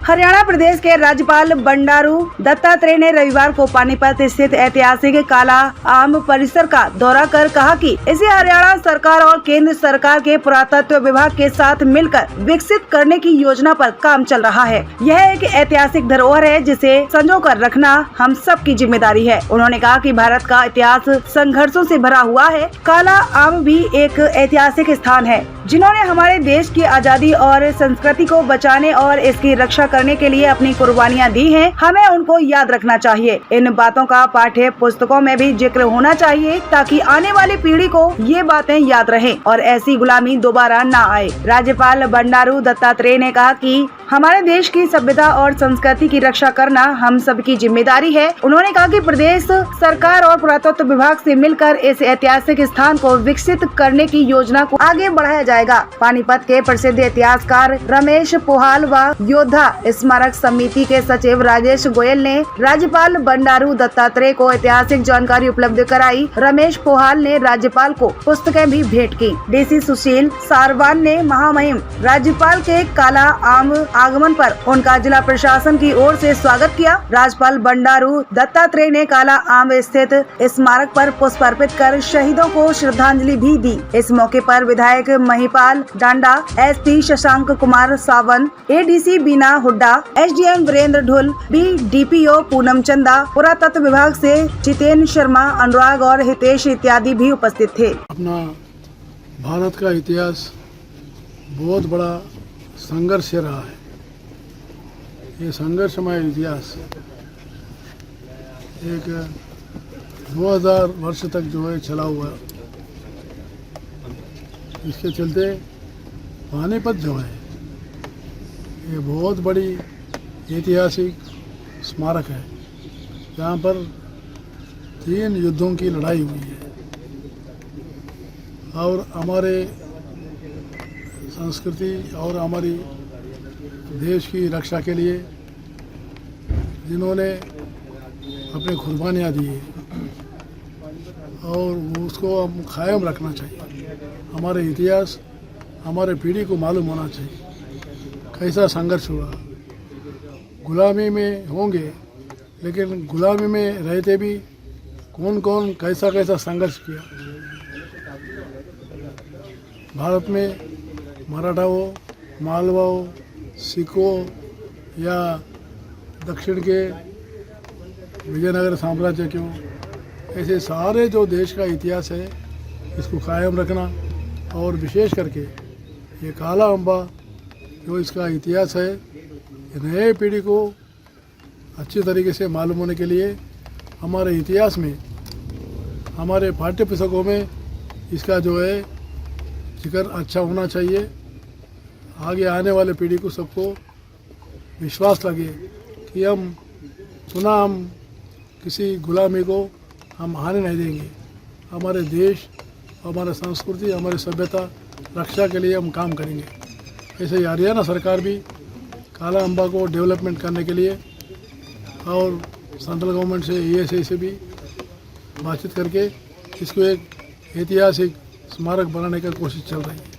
हरियाणा प्रदेश के राज्यपाल बंडारू दत्तात्रेय ने रविवार को पानीपत स्थित ऐतिहासिक काला आम परिसर का दौरा कर कहा कि इसे हरियाणा सरकार और केंद्र सरकार के पुरातत्व विभाग के साथ मिलकर विकसित करने की योजना पर काम चल रहा है। यह एक ऐतिहासिक धरोहर है जिसे संजो कर रखना हम सब की जिम्मेदारी है। उन्होंने कहा कि भारत का इतिहास संघर्षों से भरा हुआ है। काला आम भी एक ऐतिहासिक स्थान है जिन्होंने हमारे देश की आजादी और संस्कृति को बचाने और इसकी रक्षा करने के लिए अपनी कुर्बानियां दी हैं। हमें उनको याद रखना चाहिए। इन बातों का पाठ्य पुस्तकों में भी जिक्र होना चाहिए ताकि आने वाली पीढ़ी को ये बातें याद रहें और ऐसी गुलामी दोबारा न आए। राज्यपाल बंडारू दत्तात्रेय ने कहा कि हमारे देश की सभ्यता और संस्कृति की रक्षा करना हम सबकी जिम्मेदारी है। उन्होंने कहा कि प्रदेश सरकार और पुरातत्व विभाग से मिलकर इस ऐतिहासिक स्थान को विकसित करने की योजना को आगे बढ़ाया जाएगा। पानीपत के प्रसिद्ध इतिहासकार रमेश पोहाल व योद्धा स्मारक समिति के सचिव राजेश गोयल ने राज्यपाल बंडारू दत्तात्रेय को ऐतिहासिक जानकारी उपलब्ध कराई। रमेश पोहाल ने राज्यपाल को पुस्तकें भी भेंट की। डीसी सुशील सारवान ने महामहिम राज्यपाल के काला आम आगमन पर उनका जिला प्रशासन की ओर से स्वागत किया। राज्यपाल बंडारू दत्तात्रेय ने काला आम स्थित स्मारक पर पुष्प अर्पित कर शहीदों को श्रद्धांजलि भी दी। इस मौके पर विधायक महिपाल डांडा, एसपी शशांक कुमार सावन, एडीसी बीना हुड्डा, एसडीएम वीरेंद्र ढुल, डीपीओ पूनम चंदा, पुरातत्व विभाग से जितेन शर्मा, अनुराग और हितेश इत्यादि भी उपस्थित थे। अपना भारत का इतिहास बहुत बड़ा संघर्ष से रहा है। ये संघर्षमय इतिहास एक 2000 वर्ष तक जो है चला हुआ। इसके चलते पानीपत जो है ये बहुत बड़ी ऐतिहासिक स्मारक है जहाँ पर 3 युद्धों की लड़ाई हुई है और हमारे संस्कृति और हमारी देश की रक्षा के लिए जिन्होंने अपनी कुर्बानियाँ दी है और उसको हम कायम रखना चाहिए। हमारे इतिहास हमारे पीढ़ी को मालूम होना चाहिए कैसा संघर्ष हुआ। गुलामी में होंगे लेकिन गुलामी में रहते भी कौन कौन कैसा कैसा संघर्ष किया। भारत में मराठाओं, मालवाओं, सिखों या दक्षिण के विजयनगर साम्राज्य क्यों, ऐसे सारे जो देश का इतिहास है इसको कायम रखना और विशेष करके ये काला अम्बा जो इसका इतिहास है नए पीढ़ी को अच्छी तरीके से मालूम होने के लिए हमारे इतिहास में, हमारे पाठ्य पुस्तकों में इसका जो है जिक्र अच्छा होना चाहिए। आगे आने वाले पीढ़ी को सबको विश्वास लगे कि हम किसी गुलामी को हम आने नहीं देंगे। हमारे देश, हमारा संस्कृति, हमारी सभ्यता रक्षा के लिए हम काम करेंगे। ऐसे ही हरियाणा सरकार भी काला अम्बा को डेवलपमेंट करने के लिए और सेंट्रल गवर्नमेंट से ESA से भी बातचीत करके इसको एक ऐतिहासिक स्मारक बनाने का कोशिश चल रही है।